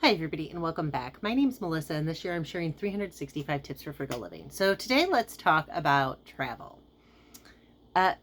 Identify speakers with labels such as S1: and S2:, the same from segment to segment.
S1: Hi everybody and welcome back. My name's Melissa and this year I'm sharing 365 tips for frugal living. So today let's talk about travel.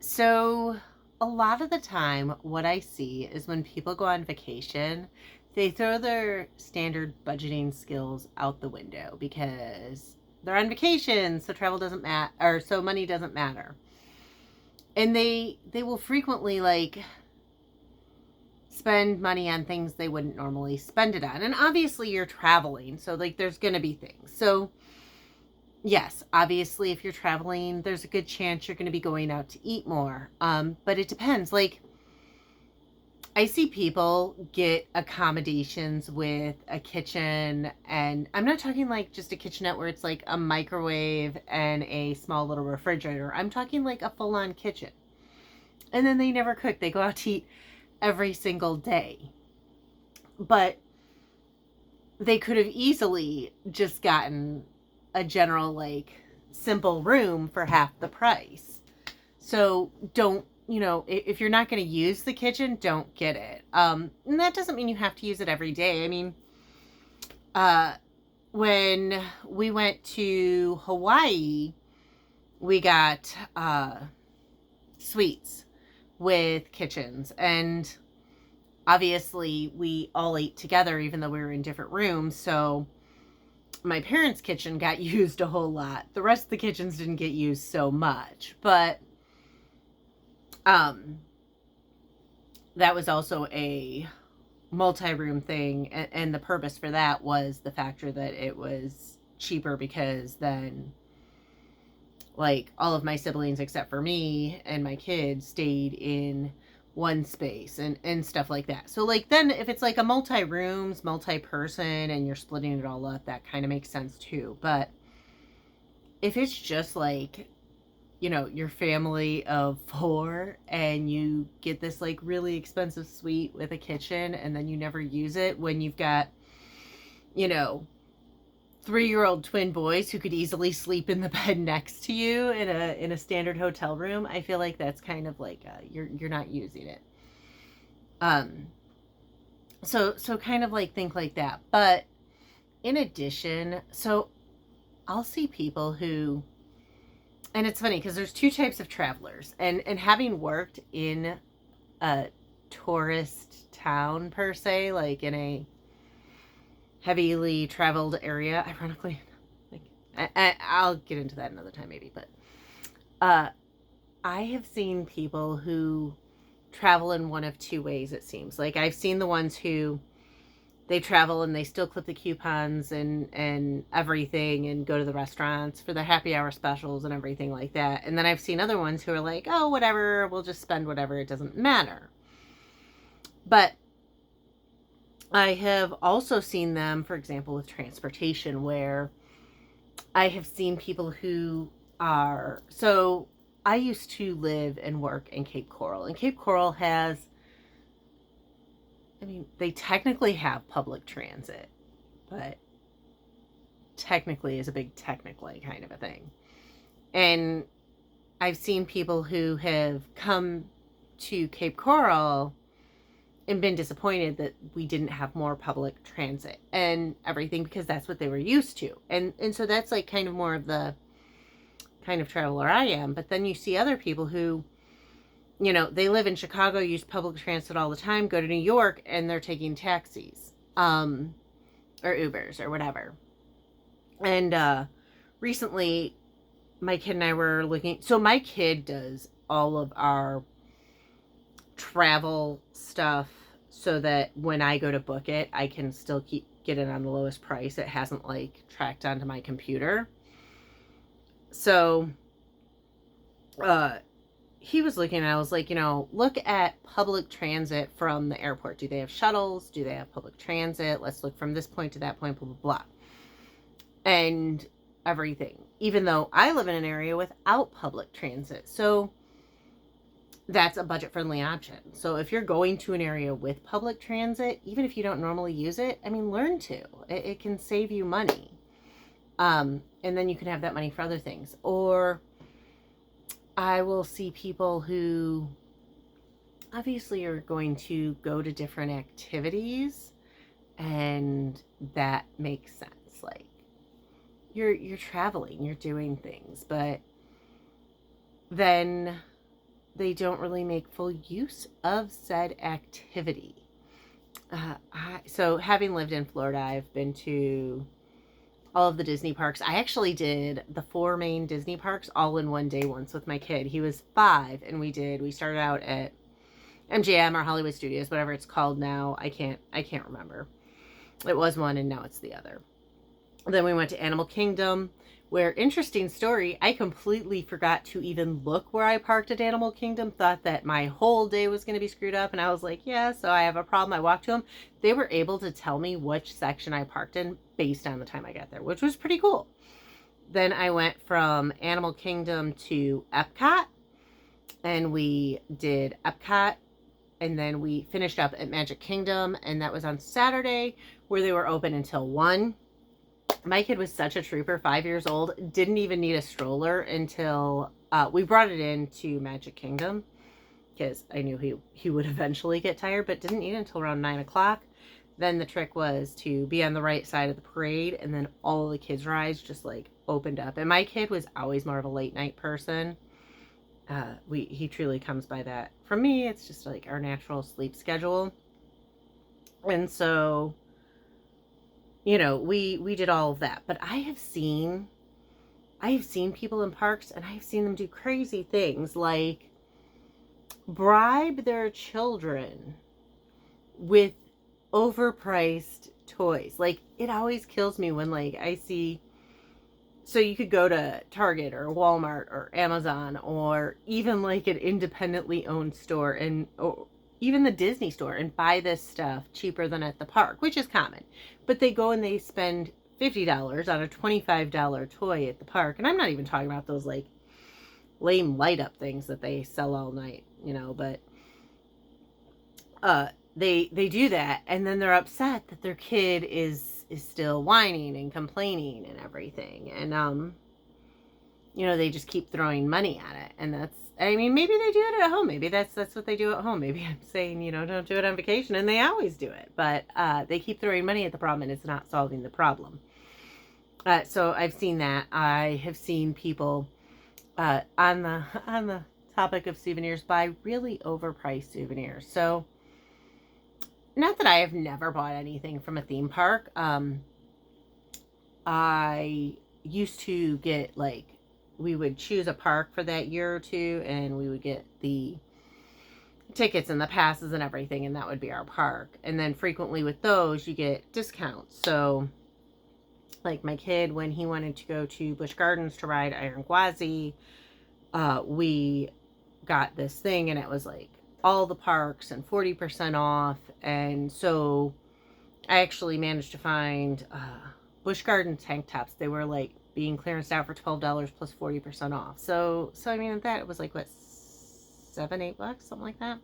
S1: So a lot of the time what I see is when people go on vacation, they throw their standard budgeting skills out the window because they're on vacation, so travel doesn't matter, or so money doesn't matter. And they will frequently spend money on things they wouldn't normally spend it on. And obviously you're traveling, so there's going to be things. So yes, obviously if you're traveling, there's a good chance you're going to be going out to eat more. But it depends. I see people get accommodations with a kitchen, and I'm not talking just a kitchenette where it's like a microwave and a small little refrigerator. I'm talking like a full-on kitchen. And then they never cook. They go out to eat every single day. But they could have easily just gotten a general simple room for half the price. So don't, if you're not going to use the kitchen, don't get it. And that doesn't mean you have to use it every day. I mean, when we went to Hawaii, we got suites with kitchens, and obviously we all ate together even though we were in different rooms. So my parents' kitchen got used a whole lot. The rest of the kitchens didn't get used so much, but that was also a multi-room thing, and the purpose for that was the factor that it was cheaper, because then all of my siblings except for me and my kids stayed in one space and stuff like that. So then if it's a multi-rooms, multi-person, and you're splitting it all up, that kind of makes sense too. But if it's just your family of 4 and you get this really expensive suite with a kitchen and then you never use it when you've got 3-year-old twin boys who could easily sleep in the bed next to you in a standard hotel room, I feel like that's kind of you're not using it. So kind of think like that. But in addition, so I'll see people who, and it's funny because there's 2 types of travelers, and having worked in a tourist town per se, in a heavily traveled area, ironically, I'll get into that another time maybe, but I have seen people who travel in one of 2 ways, it seems. I've seen the ones who they travel and they still clip the coupons and everything and go to the restaurants for the happy hour specials and everything like that. And then I've seen other ones who are oh, whatever, we'll just spend whatever, it doesn't matter. But I have also seen them, for example, with transportation, where I have seen people who are, so I used to live and work in Cape Coral, and Cape Coral has, they technically have public transit, but technically is a big technically kind of a thing. And I've seen people who have come to Cape Coral and been disappointed that we didn't have more public transit and everything, because that's what they were used to. And so that's kind of more of the kind of traveler I am. But then you see other people who, they live in Chicago, use public transit all the time, go to New York, and they're taking taxis, or Ubers or whatever. And recently my kid and I were looking, so my kid does all of our travel stuff so that when I go to book it, I can still get it on the lowest price. It hasn't tracked onto my computer. So he was looking, and I was look at public transit from the airport. Do they have shuttles? Do they have public transit? Let's look from this point to that point, blah, blah, blah. And everything, even though I live in an area without public transit. So that's a budget-friendly option. So if you're going to an area with public transit, even if you don't normally use it, learn to. It can save you money. And then you can have that money for other things. Or I will see people who obviously are going to go to different activities And that makes sense. Like, you're traveling, you're doing things, but then they don't really make full use of said activity. So having lived in Florida, I've been to all of the Disney parks. I actually did the 4 main Disney parks all in one day once with my kid. He was 5, and we started out at MGM or Hollywood Studios, whatever it's called now. I can't remember. It was one and now it's the other. Then we went to Animal Kingdom, where, interesting story, I completely forgot to even look where I parked at Animal Kingdom, thought that my whole day was going to be screwed up, and I was like, yeah, so I have a problem. I walked to them. They were able to tell me which section I parked in based on the time I got there, which was pretty cool. Then I went from Animal Kingdom to Epcot, and we did Epcot, and then we finished up at Magic Kingdom, and that was on Saturday, where they were open until 1. My kid was such a trooper, 5 years old, didn't even need a stroller until we brought it into Magic Kingdom, because I knew he would eventually get tired, but didn't need it until around 9 o'clock. Then the trick was to be on the right side of the parade, and then all of the kids' rides just like opened up. And my kid was always more of a late night person. He truly comes by that. For me, it's just like our natural sleep schedule. And so, we did all of that. But I have seen people in parks, and I've seen them do crazy things like bribe their children with overpriced toys. Like, it always kills me when, like, I see, so you could go to Target or Walmart or Amazon or even like an independently owned store, and or even the Disney store, and buy this stuff cheaper than at the park, which is common. But they go and they spend $50 on a $25 toy at the park. And I'm not even talking about those like lame light up things that they sell all night, but they do that, and then they're upset that their kid is still whining and complaining and everything. And they just keep throwing money at it. And maybe they do it at home. Maybe that's what they do at home. Maybe I'm saying, don't do it on vacation, and they always do it. But they keep throwing money at the problem, and it's not solving the problem. So I've seen that. I have seen people on the topic of souvenirs buy really overpriced souvenirs. So, not that I have never bought anything from a theme park. I used to get, like, we would choose a park for that year or two, and we would get the tickets and the passes and everything, and that would be our park. And then frequently with those, you get discounts. So, like, my kid, when he wanted to go to Busch Gardens to ride Iron Gwazi, we got this thing, and it was like all the parks and 40% off. And so I actually managed to find Busch Garden tank tops. They were like being clearanced out for $12 plus 40% off. So I mean, at that, it was like, what, $7-8, something like that.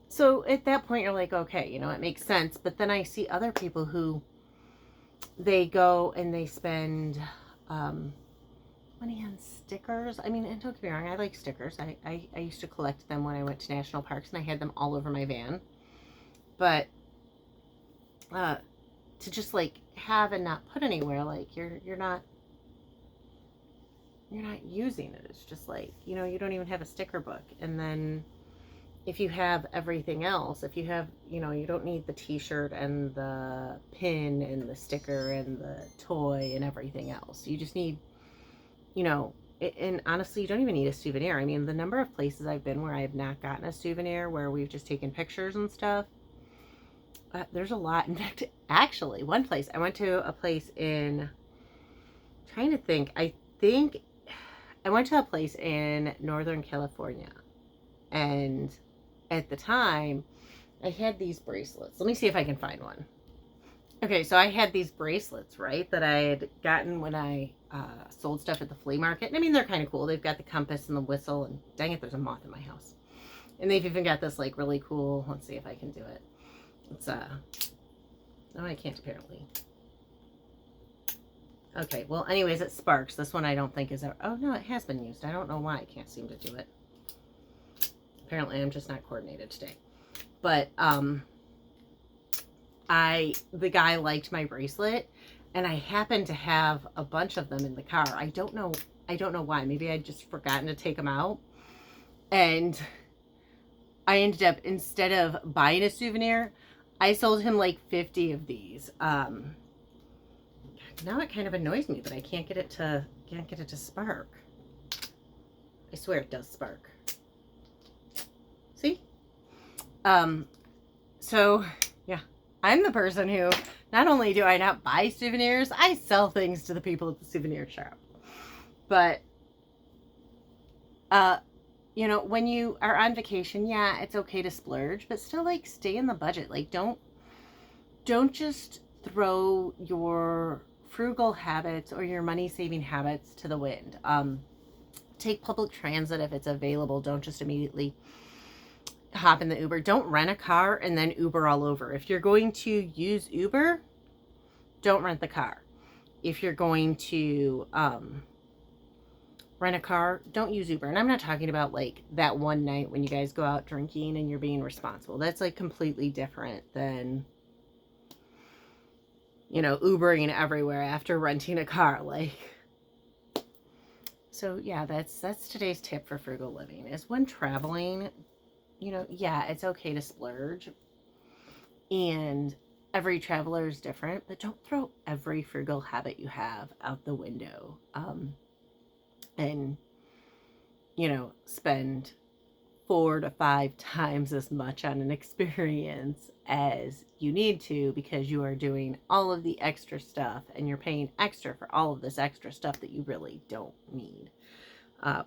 S1: So at that point, you're like, okay, it makes sense. But then I see other people who, they go and they spend money on stickers. I mean, and don't get me wrong, I like stickers. I used to collect them when I went to national parks, and I had them all over my van. But to just like have and not put anywhere, like you're not using it. It's just like, you don't even have a sticker book. And then if you have everything else, if you have, you don't need the t-shirt and the pin and the sticker and the toy and everything else. You just need, and honestly, you don't even need a souvenir. I mean, the number of places I've been where I have not gotten a souvenir, where we've just taken pictures and stuff, there's a lot. In fact, actually, one place, I went to a place in, trying to think, I think I went to a place in Northern California, and at the time, I had these bracelets. Let me see if I can find one. Okay, so I had these bracelets, right, that I had gotten when I sold stuff at the flea market. And I mean, they're kind of cool. They've got the compass and the whistle, and dang it, there's a moth in my house. And they've even got this, like, really cool, let's see if I can do it. It's, no, I can't apparently. Okay, well, anyways, it sparks. This one I don't think is, oh, no, it has been used. I don't know why I can't seem to do it. Apparently, I'm just not coordinated today. But, the guy liked my bracelet, and I happened to have a bunch of them in the car. I don't know why. Maybe I'd just forgotten to take them out. And I ended up, instead of buying a souvenir, I sold him like 50 of these. Now it kind of annoys me that I can't get it to spark. I swear it does spark. See? So yeah, I'm the person who, not only do I not buy souvenirs, I sell things to the people at the souvenir shop. But you know, when you are on vacation, yeah, it's okay to splurge, but still, like, stay in the budget. Like, don't just throw your frugal habits or your money saving habits to the wind. Take public transit if it's available. Don't just immediately hop in the Uber. Don't rent a car and then Uber all over. If you're going to use Uber, don't rent the car. If you're going to rent a car, don't use Uber. And I'm not talking about like that one night when you guys go out drinking and you're being responsible. That's like completely different than, you know, Ubering everywhere after renting a car. Like, so yeah, that's today's tip for frugal living, is when traveling, you know, yeah, it's okay to splurge, and every traveler is different, but don't throw every frugal habit you have out the window. And, you know, spend 4 to 5 times as much on an experience as you need to, because you are doing all of the extra stuff and you're paying extra for all of this extra stuff that you really don't need.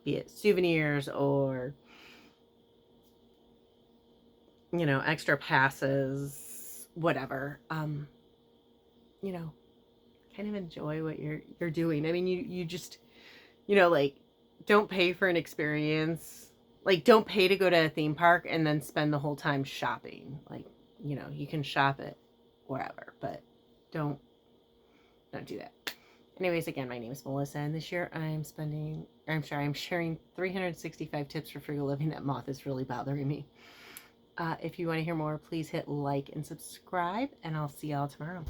S1: Be it souvenirs or, you know, extra passes, whatever. You know, kind of enjoy what you're doing. I mean, you just, you know, like, don't pay for an experience. Like, don't pay to go to a theme park and then spend the whole time shopping. Like, you know, you can shop it wherever, but don't do that. Anyways, again, my name is Melissa, and this year I'm sharing 365 tips for frugal living. That moth is really bothering me. If you want to hear more, please hit like and subscribe, and I'll see y'all tomorrow.